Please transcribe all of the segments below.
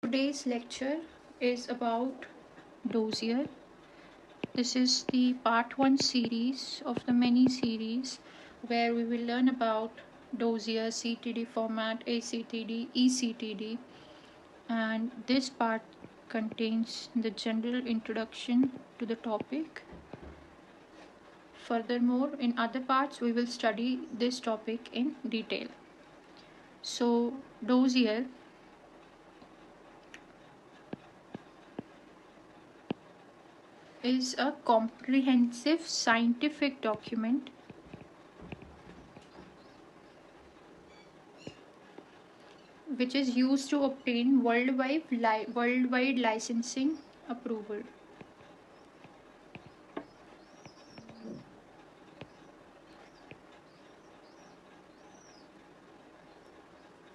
Today's lecture is about Dossier. This is the part 1 series of the many series where we will learn about Dossier, CTD format, ACTD, ECTD, and this part contains the general introduction to the topic. Furthermore, in other parts we will study this topic in detail. So, Dossier is a comprehensive scientific document which is used to obtain worldwide licensing approval.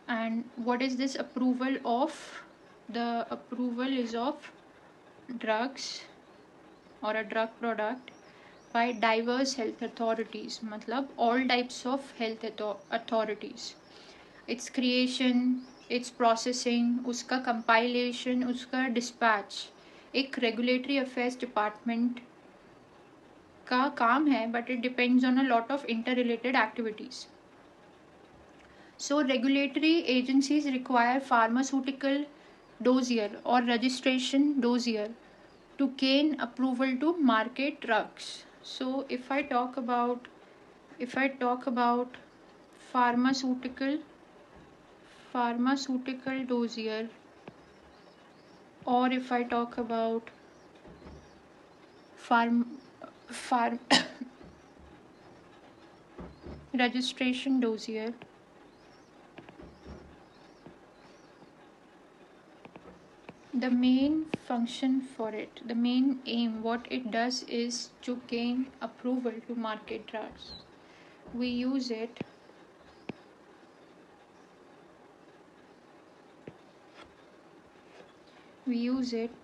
And what is this approval of? The approval is of drugs or a drug product by diverse health authorities, matlab all types of health authorities. Its creation, its processing, उसका compilation, उसका dispatch एक regulatory affairs department का काम है, but it depends on a lot of interrelated activities. So regulatory agencies require pharmaceutical dossier or registration dossier to gain approval to market drugs. So if I talk about pharmaceutical dossier, or if I talk about registration dossier, the main function for it, the main aim, what it does is to gain approval to market drugs. We use it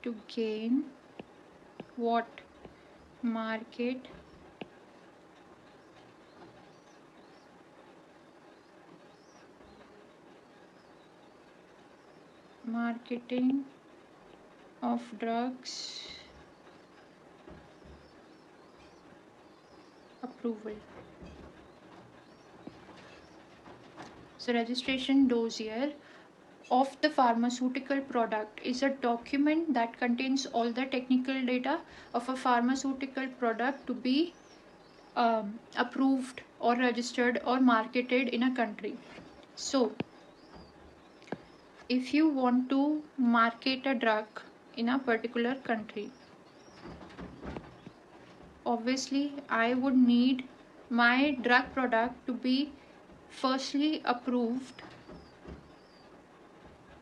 to gain what? Marketing of drugs approval. So registration dossier of the pharmaceutical product is a document that contains all the technical data of a pharmaceutical product to be approved or registered or marketed in a country. So if you want to market a drug in a particular country, obviously I would need my drug product to be firstly approved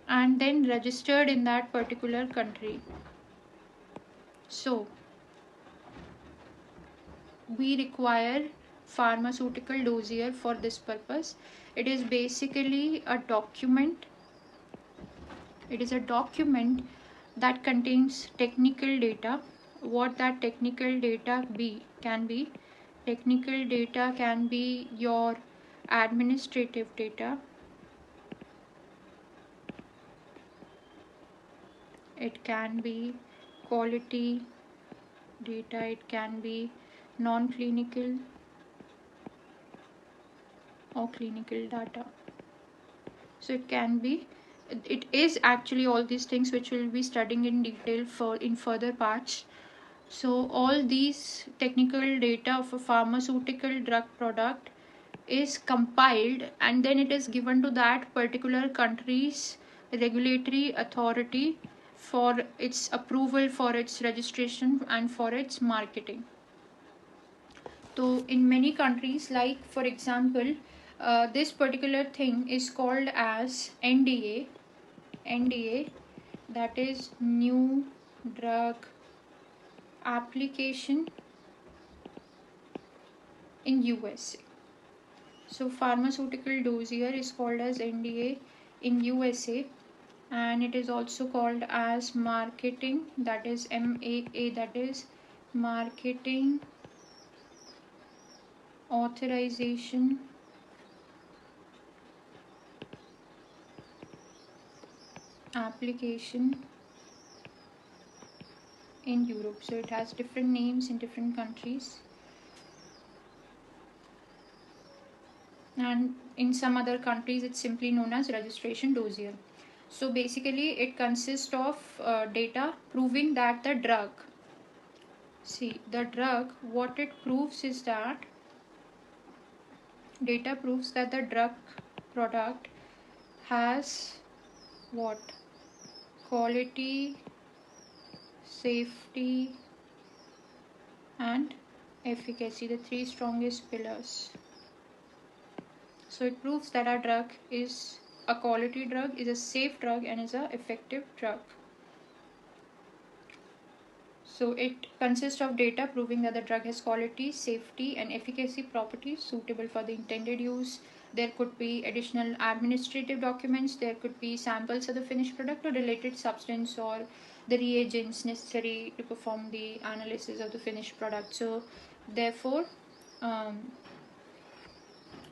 and then registered in that particular country. So we require pharmaceutical dossier for this purpose. It is basically a document. It is a document that contains technical data. What that technical data can be technical data can be your administrative data, it can be quality data, it can be non-clinical or clinical data. So it is actually all these things which we'll be studying in detail in further parts. So all these technical data of a pharmaceutical drug product is compiled and then it is given to that particular country's regulatory authority for its approval, for its registration and for its marketing. So in many countries, like for example, this particular thing is called as NDA, that is New Drug Application in USA. So pharmaceutical dossier is called as NDA in USA, and it is also called as marketing, that is MAA, that is marketing application in Europe. So it has different names in different countries, and in some other countries it's simply known as registration dossier. So basically it consists of data proving that the drug, what it proves is that data proves that the drug product has what? Quality, safety and efficacy, the three strongest pillars. So it proves that our drug is a quality drug, is a safe drug and is an effective drug. So it consists of data proving that the drug has quality, safety and efficacy properties suitable for the intended use. There could be additional administrative documents, there could be samples of the finished product or related substance or the reagents necessary to perform the analysis of the finished product. So therefore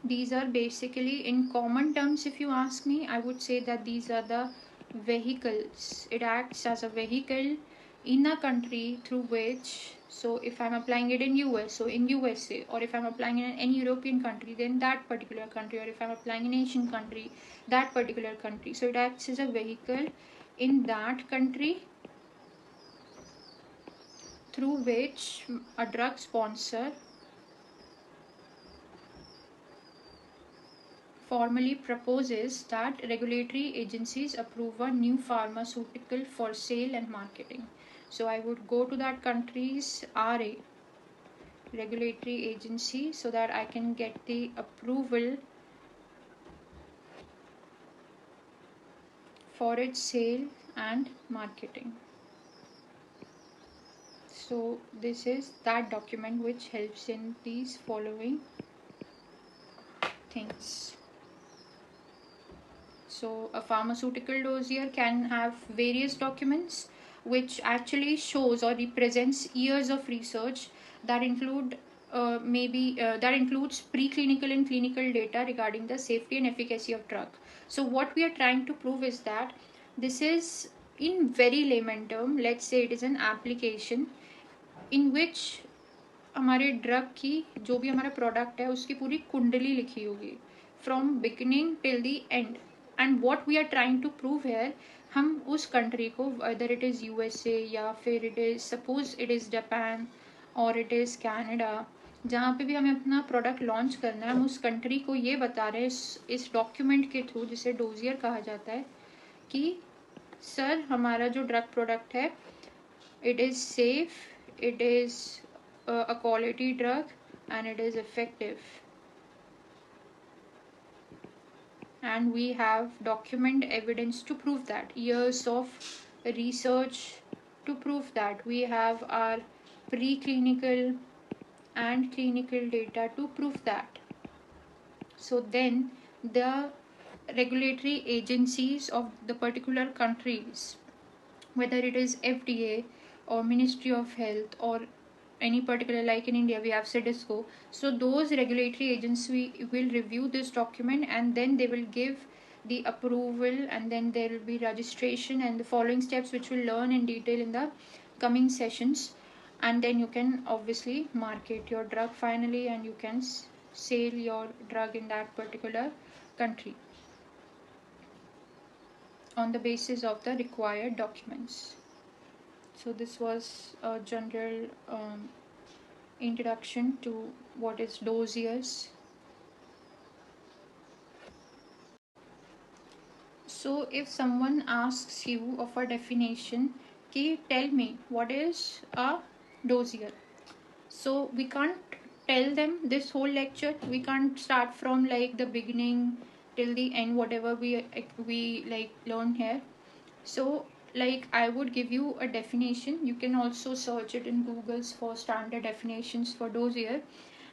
these are basically, in common terms if you ask me, I would say that these are the vehicles. It acts as a vehicle in a country through which, so if I'm applying it in US, so in USA, or if I'm applying it in any European country, then that particular country, or if I'm applying in Asian country, that particular country. So it acts as a vehicle in that country through which a drug sponsor formally proposes that regulatory agencies approve a new pharmaceutical for sale and marketing. So I would go to that country's RA, regulatory agency, so that I can get the approval for its sale and marketing. So this is that document which helps in these following things. So a pharmaceutical dossier can have various documents which actually shows or represents years of research that include that includes preclinical and clinical data regarding the safety and efficacy of drug. So what we are trying to prove is that this is, in very layman term, let's say it is an application in which हमारे drug की जो भी हमारा product है उसकी पूरी कुंडली लिखी होगी from beginning till the end. And what we are trying to prove है, हम उस कंट्री को, अदर इट इज़ यूएसए या फिर it is suppose it is Japan और इट इज़ कनाडा, जहाँ पे भी हमें अपना प्रोडक्ट लॉन्च करना है, हम उस कंट्री को ये बता रहे हैं इस डॉक्यूमेंट के थ्रू, जिसे डोजियर कहा जाता है, कि सर हमारा जो ड्रग प्रोडक्ट है it is safe, it is a quality drug and it is effective, and we have document evidence to prove that, years of research to prove that, we have our preclinical and clinical data to prove that. So then the regulatory agencies of the particular countries, whether it is FDA or Ministry of Health or any particular, like in India we have CTD, so those regulatory agencies will review this document and then they will give the approval, and then there will be registration and the following steps which we'll learn in detail in the coming sessions, and then you can obviously market your drug finally and you can sell your drug in that particular country on the basis of the required documents. So this was a general introduction to what is dossiers. So if someone asks you of a definition, tell me what is a dossier, so we can't tell them this whole lecture, we can't start from like the beginning till the end, whatever we like learn here. So like I would give you a definition, you can also search it in Google's for standard definitions for dossier,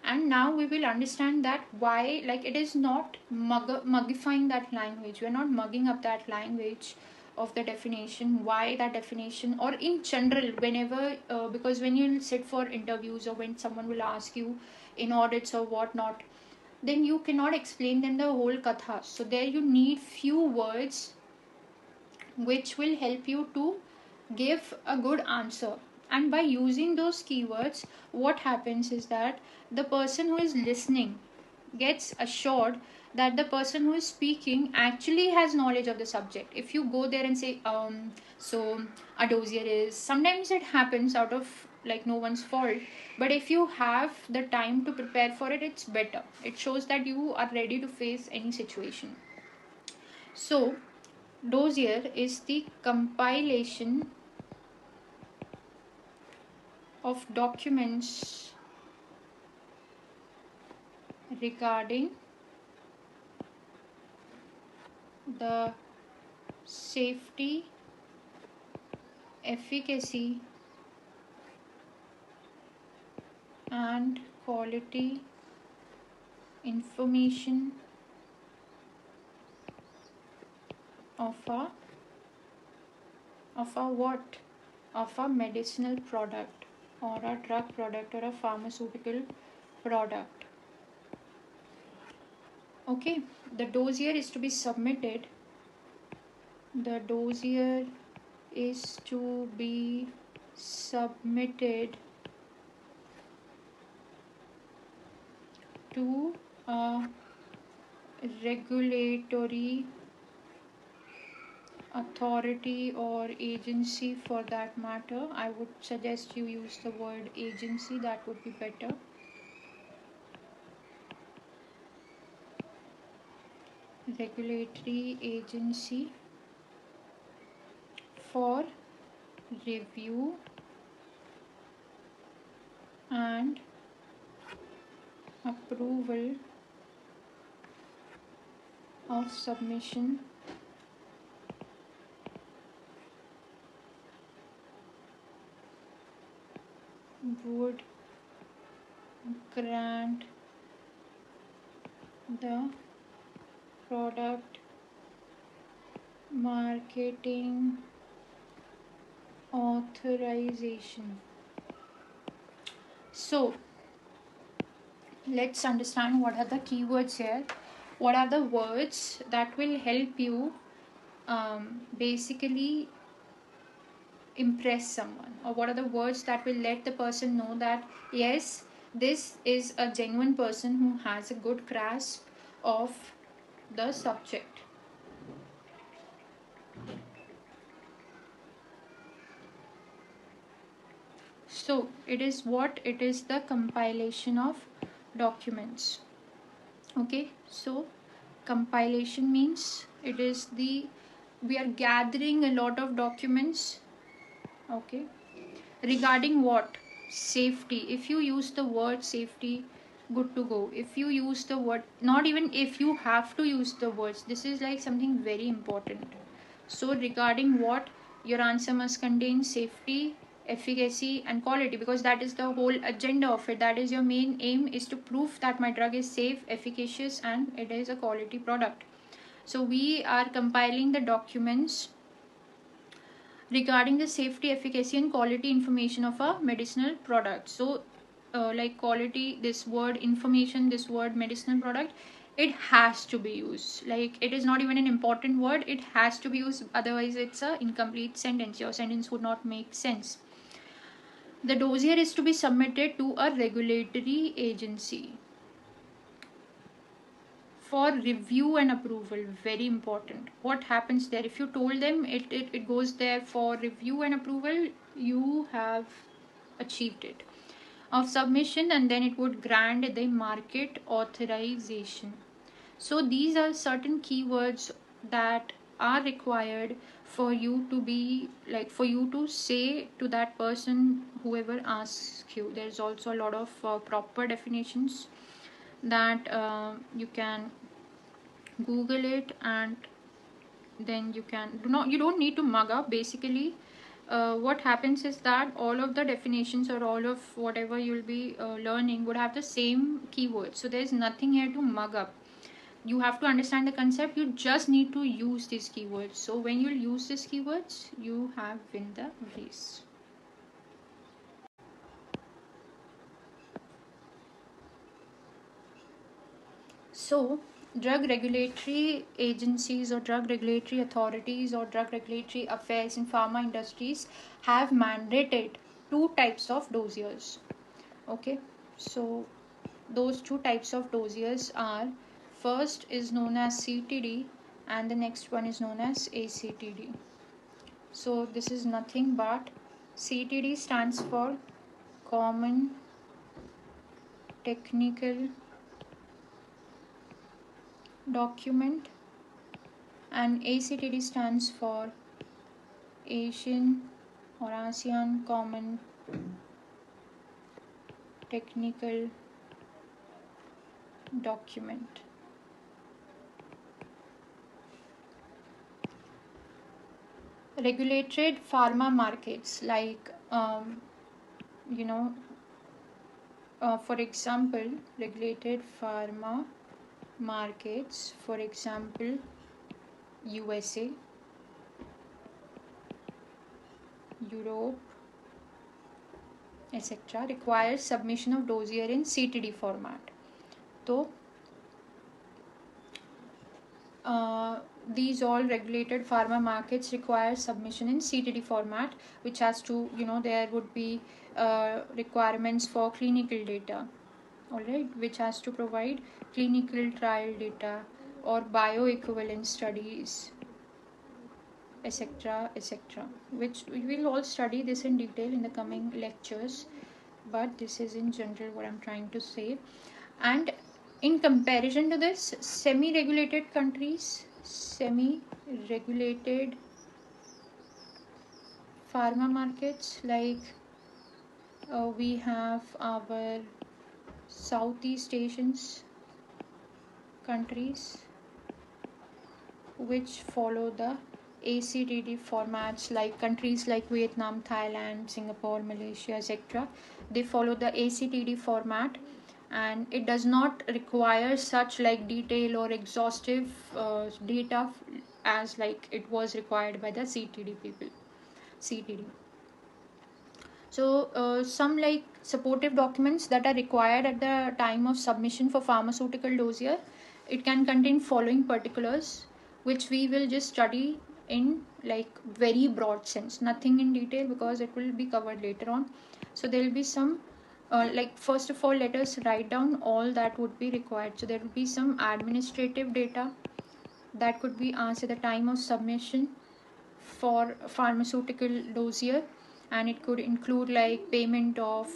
and now we will understand that why, like, it is not muggifying that language, we are not mugging up that language of the definition, why that definition, or in general whenever because when you sit for interviews or when someone will ask you in audits or what not, then you cannot explain them the whole katha, so there you need few words which will help you to give a good answer. And by using those keywords, what happens is that the person who is listening gets assured that the person who is speaking actually has knowledge of the subject. If you go there and say, so a dossier is, sometimes it happens out of like no one's fault, but if you have the time to prepare for it, it's better. It shows that you are ready to face any situation. So dossier is the compilation of documents regarding the safety, efficacy, and quality information of a medicinal product or a drug product or a pharmaceutical product. Okay, the dossier is to be submitted. The dossier is to be submitted to a regulatory authority or agency for that matter. I would suggest you use the word agency, that would be better. Regulatory agency for review and approval of submission would grant the product marketing authorization. So let's understand what are the keywords here. What are the words that will help you basically impress someone, or what are the words that will let the person know that yes, this is a genuine person who has a good grasp of the subject. So it is the compilation of documents. Okay, so compilation means we are gathering a lot of documents. Okay, regarding what? Safety. If you use the word safety, good to go. If you use the word, not even if you have to use the words, this is like something very important. So regarding what? Your answer must contain safety, efficacy, and quality, because that is the whole agenda of it. That is your main aim, is to prove that my drug is safe, efficacious, and it is a quality product. So we are compiling the documents regarding the safety, efficacy, and quality information of a medicinal product. So like quality, this word information, this word medicinal product, it has to be used. Like it is not even an important word, it has to be used, otherwise it's a incomplete sentence. Your sentence would not make sense. The dossier is to be submitted to a regulatory agency for review and approval. Very important. What happens there? If you told them it goes there for review and approval, you have achieved it. Of submission, and then it would grant the market authorization. So these are certain keywords that are required for you to be like, for you to say to that person whoever asks you. There's also a lot of proper definitions that you can Google it, and then you don't need to mug up. Basically what happens is that all of the definitions or all of whatever you'll be learning would have the same keywords, so there's nothing here to mug up. You have to understand the concept, you just need to use these keywords. So when you'll use these keywords, you have win the race. So drug regulatory agencies or drug regulatory authorities or drug regulatory affairs in pharma industries have mandated two types of dossiers. Okay, so those two types of dossiers are, first is known as CTD and the next one is known as ACTD. So this is nothing but, CTD stands for Common Technical Document and ACTD stands for Asian or ASEAN Common Technical Document. Regulated pharma markets like for example, regulated pharma markets, for example, USA, Europe, etc., requires submission of dossier in CTD format. So these all regulated pharma markets require submission in CTD format, which has to, there would be requirements for clinical data, alright, which has to provide clinical trial data or bioequivalence studies, etc., etc., which we will all study this in detail in the coming lectures, but this is in general what I'm trying to say. And in comparison to this, semi-regulated countries, semi-regulated pharma markets, like we have our Southeast Asian countries which follow the ACTD formats, like countries like Vietnam, Thailand, Singapore, Malaysia, etc. They follow the ACTD format, and it does not require such like detail or exhaustive data as like it was required by the CTD people. CTD. So some like supportive documents that are required at the time of submission for pharmaceutical dossier, it can contain following particulars, which we will just study in like very broad sense, nothing in detail because it will be covered later on. So there will be some like, first of all, let us write down all that would be required. So there will be some administrative data that could be asked at the time of submission for pharmaceutical dossier, and it could include like payment of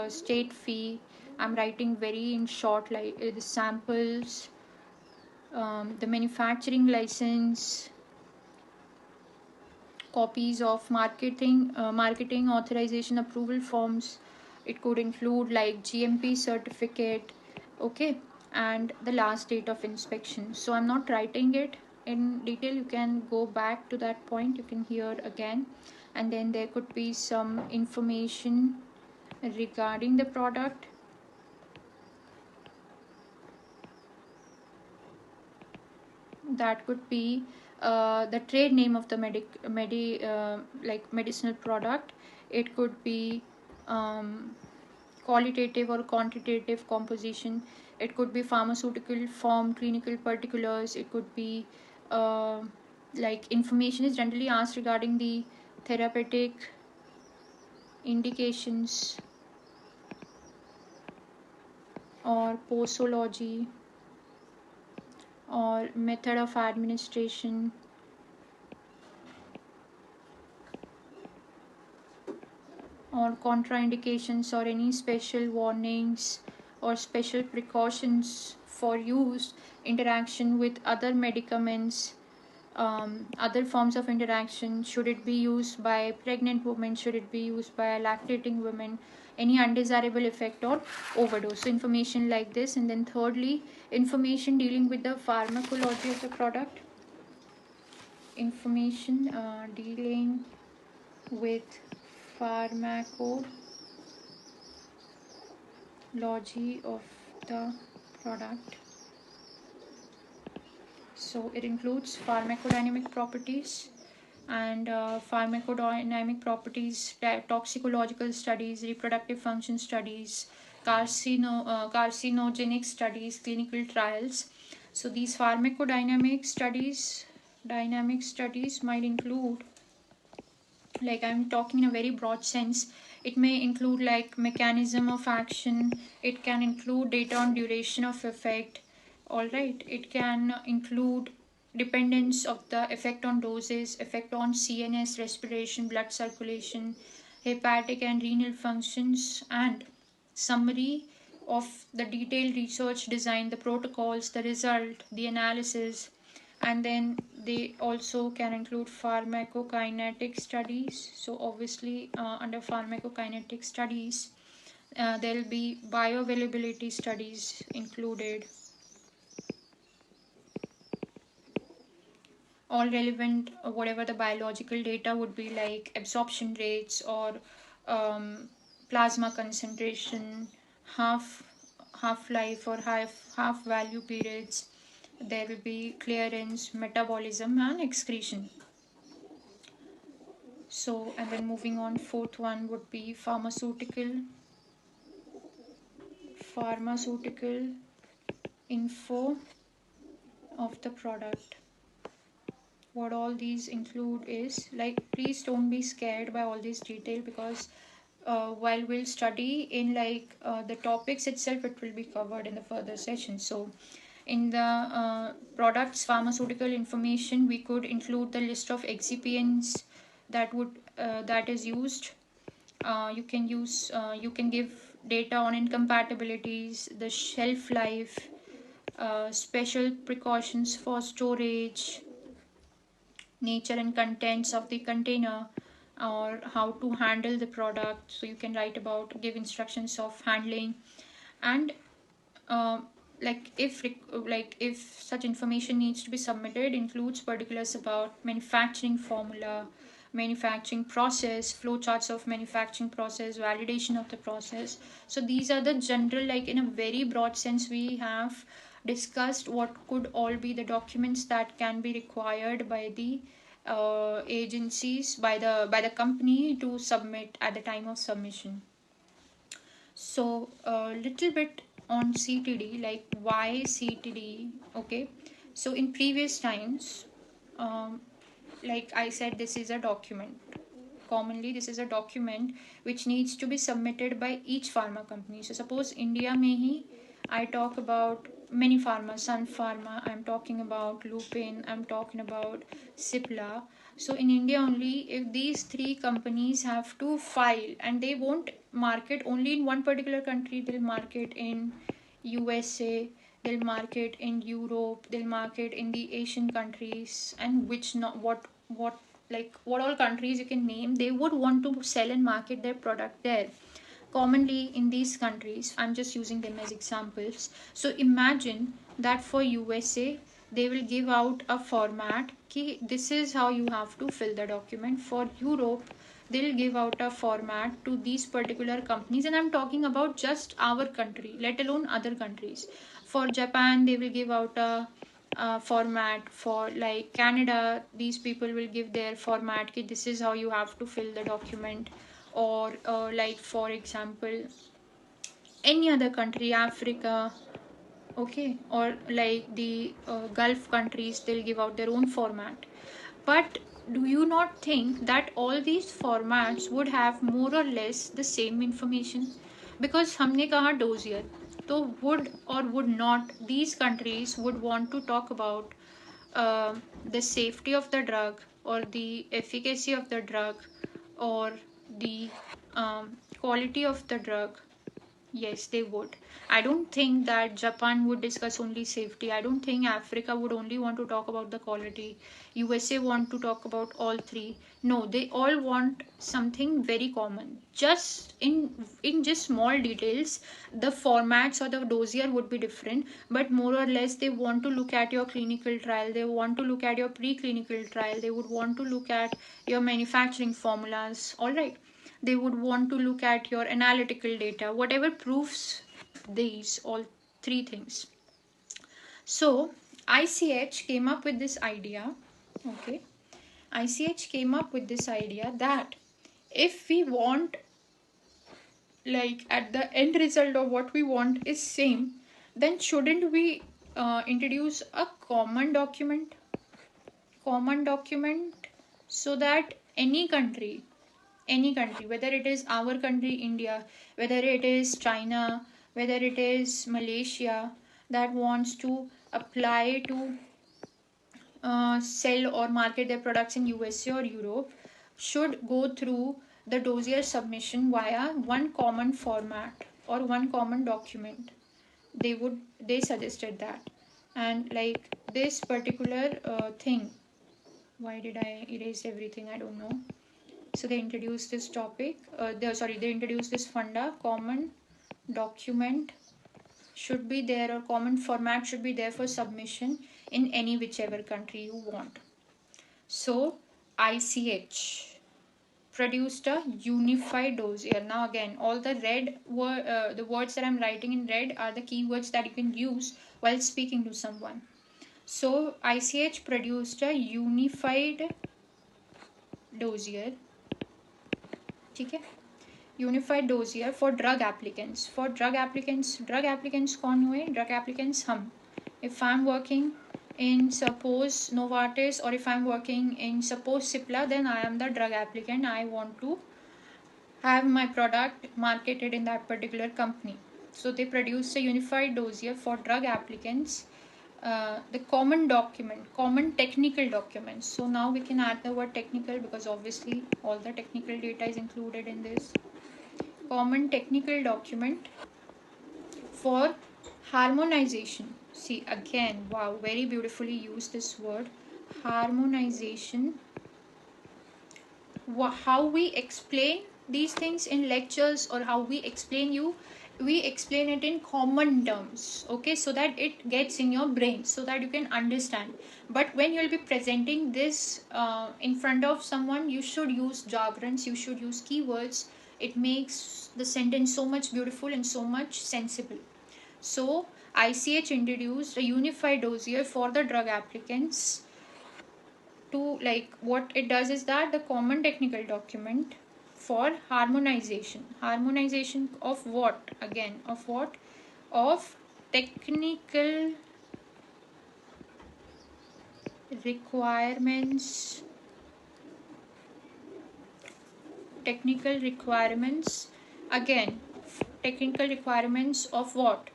state fee. I'm writing very in short, like the samples, the manufacturing license, copies of marketing authorization approval forms. It could include like GMP certificate, okay, and the last date of inspection. So I'm not writing it in detail, you can go back to that point, you can hear again. And then there could be some information regarding the product, that could be the trade name of the like medicinal product. It could be qualitative or quantitative composition. It could be pharmaceutical form, clinical particulars. It could be like information is generally asked regarding the therapeutic indications or posology or method of administration, or contraindications or any special warnings or special precautions for use, interaction with other medicaments, other forms of interaction. Should it be used by pregnant women? Should it be used by lactating women? Any undesirable effect or overdose. So information like this. And then thirdly, information dealing with the pharmacology of the product. Information dealing with pharmacology of the product. So it includes pharmacodynamic properties and pharmacodynamic properties, toxicological studies, reproductive function studies, carcinogenic studies, clinical trials. So these pharmacodynamic studies, dynamic studies might include, like I'm talking in a very broad sense, it may include like mechanism of action, it can include data on duration of effect, all right, it can include dependence of the effect on doses, effect on CNS, respiration, blood circulation, hepatic and renal functions, and summary of the detailed research design, the protocols, the result, the analysis. And then they also can include pharmacokinetic studies. So obviously under pharmacokinetic studies there will be bioavailability studies included, all relevant whatever the biological data would be, like absorption rates or plasma concentration, half half life or half value periods. There will be clearance, metabolism, and excretion. So, and then moving on, fourth one would be pharmaceutical info of the product. What all these include is, like, please don't be scared by all this detail, because while we'll study in the topics itself, it will be covered in the further session. So in the products pharmaceutical information, we could include the list of excipients that is used. You can give data on incompatibilities, the shelf life, special precautions for storage, nature and contents of the container, or how to handle the product. So you can write about, give instructions of handling. And uh, if such information needs to be submitted, includes particulars about manufacturing formula, manufacturing process, flowcharts of manufacturing process, validation of the process. So these are the general, like in a very broad sense, we have discussed what could all be the documents that can be required by the agencies, by the company to submit at the time of submission. So a little bit on CTD, like why CTD. Okay, so in previous times, um, like I said, this is a document. Commonly this is a document which needs to be submitted by each pharma company. So suppose India mein hi I talk about many pharma, Sun Pharma, I'm talking about Lupin, I'm talking about Cipla. So in India only, if these three companies have to file, and they won't market only in one particular country, they'll market in USA, they'll market in Europe, they'll market in the Asian countries, and which not what all countries you can name, they would want to sell and market their product there. Commonly in these countries, I'm just using them as examples. So imagine that for USA, they will give out a format ki this is how you have to fill the document. For Europe, they'll give out a format to these particular companies, and I'm talking about just our country, let alone other countries. For Japan, they will give out a format. For like Canada, these people will give their format ki this is how you have to fill the document. Or like for example, any other country, Africa, okay, or like the Gulf countries, they'll give out their own format. But do you not think that all these formats would have more or less the same information? Because हमने कहा dossier, तो would or would not these countries would want to talk about the safety of the drug, or the efficacy of the drug, or the quality of the drug? Yes, they would. I don't think that Japan would discuss only safety. I don't think Africa would only want to talk about the quality. USA want to talk about all three. No, they all want something very common. Just in just small details, the formats or the dossier would be different, but more or less they want to look at your clinical trial. They want to look at your preclinical trial. They would want to look at your manufacturing formulas. All right, they would want to look at your analytical data, whatever proves these all three things. So ICH came up with this idea. Okay, ICH came up with this idea that if we want, like at the end result of what we want is same, then shouldn't we introduce a common document, so that any country, whether it is our country India, whether it is China, whether it is Malaysia, that wants to apply to sell or market their products in USA or Europe, should go through the dossier submission via one common format or one common document. They suggested that. And like this particular thing, why did I erase everything? I don't know. So they introduced this topic, they introduced this funda. Common document should be there, or common format should be there for submission in any whichever country you want. So ICH produced a unified dossier. Now again, all the the words that I'm writing in red are the keywords that you can use while speaking to someone. So ICH produced a unified dossier. Okay? Unified dossier for drug applicants. drug applicants कौन हुए? Drug applicants हम. If I'm working in suppose Novartis, or if I'm working in suppose Cipla, then I am the drug applicant. I want to have my product marketed in that particular company. So they produce a unified dossier for drug applicants. The common document, common technical documents. So now we can add the word technical, because obviously all the technical data is included in this. Common technical document for harmonization. See again, wow, very beautifully used this word, harmonization. How we explain these things in lectures, or how we explain it in common terms, okay, so that it gets in your brain, so that you can understand. But when you'll be presenting this in front of someone, you should use jargons, you should use keywords. It makes the sentence so much beautiful and so much sensible. So ICH introduced a unified dossier for the drug applicants. To, like, what it does is that the common technical document for harmonization of what? Again, of what? Of technical requirements. Again, technical requirements of what?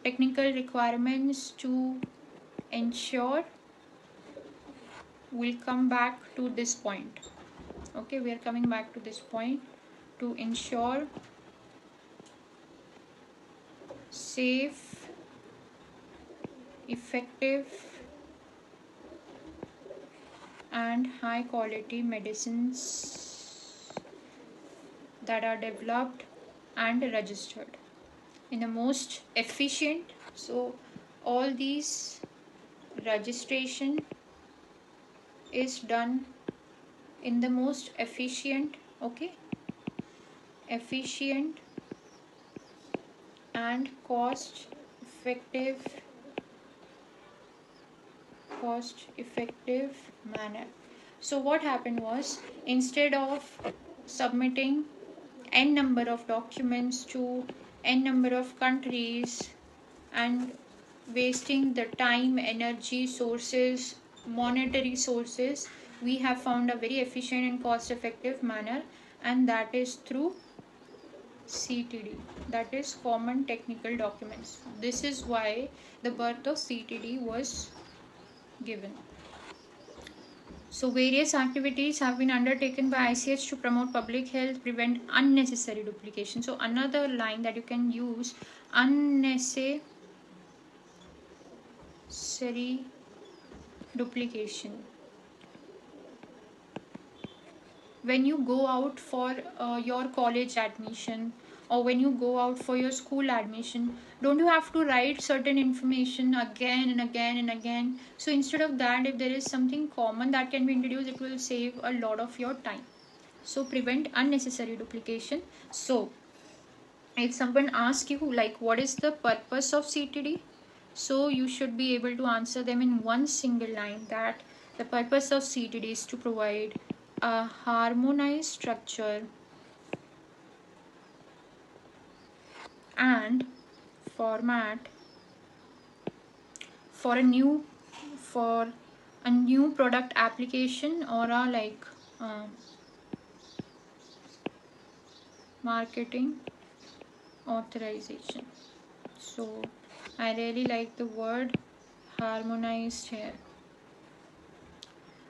Technical requirements to ensure. We'll come back to this point. Okay, we are coming back to this point. To ensure safe, effective, and high quality medicines that are developed and registered in the most efficient. So all these registration is done in the most efficient, okay, efficient and cost effective manner. So what happened was, instead of submitting n number of documents to n number of countries and wasting the time, energy, sources, monetary sources, we have found a very efficient and cost effective manner, and that is through CTD, that is common technical documents. This is why the birth of CTD was given. So various activities have been undertaken by ICH to promote public health, prevent unnecessary duplication. So another line that you can use, unnecessary duplication. When you go out for your college admission, or when you go out for your school admission, don't you have to write certain information again and again and again? So instead of that, if there is something common that can be introduced, it will save a lot of your time. So prevent unnecessary duplication. So if someone asks you, like, what is the purpose of CTD? So you should be able to answer them in one single line, that the purpose of CTD is to provide a harmonized structure and format for a new product application or a like marketing authorization. So I really like the word harmonized here.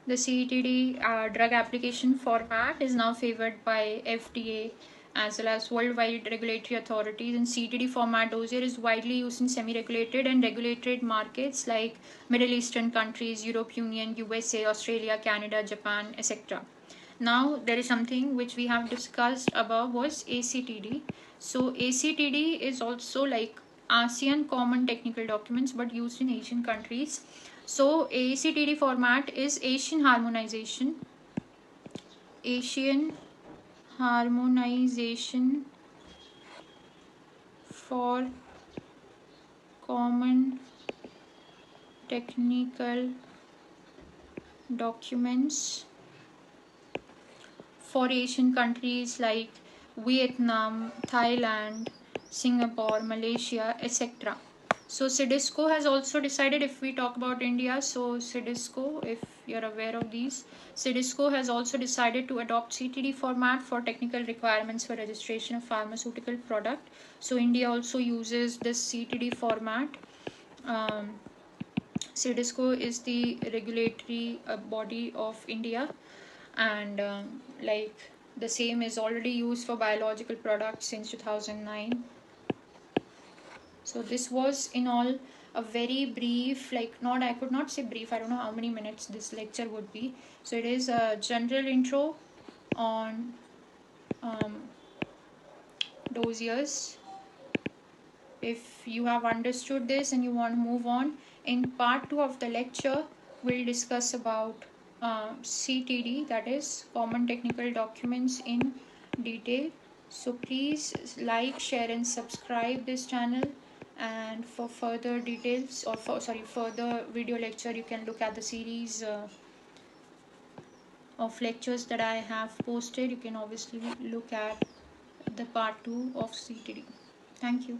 The CTD drug application format is now favored by FDA as well as worldwide regulatory authorities. In CTD format, Dossier is widely used in semi-regulated and regulated markets like Middle Eastern countries, European Union, USA, Australia, Canada, Japan, etc. Now there is something which we have discussed above was ACTD. So ACTD is also like ASEAN Common Technical Documents but used in Asian countries. So ACTD format is Asian harmonization for common technical documents for Asian countries like Vietnam, Thailand, Singapore, Malaysia, etc. So CDSCO has also decided, if we talk about India, so CDSCO, if you're aware of these, CDSCO has also decided to adopt CTD format for technical requirements for registration of pharmaceutical product. So India also uses this CTD format. CDSCO is the regulatory body of India, and like the same is already used for biological products since 2009. So this was in all a very brief, like not, I could not say brief, I don't know how many minutes this lecture would be. So it is a general intro on dossiers. If you have understood this and you want to move on, in part 2 of the lecture we'll discuss about CTD, that is common technical documents, in detail. So please like, share and subscribe this channel, and for further details or further video lecture, you can look at the series of lectures that I have posted. You can obviously look at the part 2 of CTD. Thank you.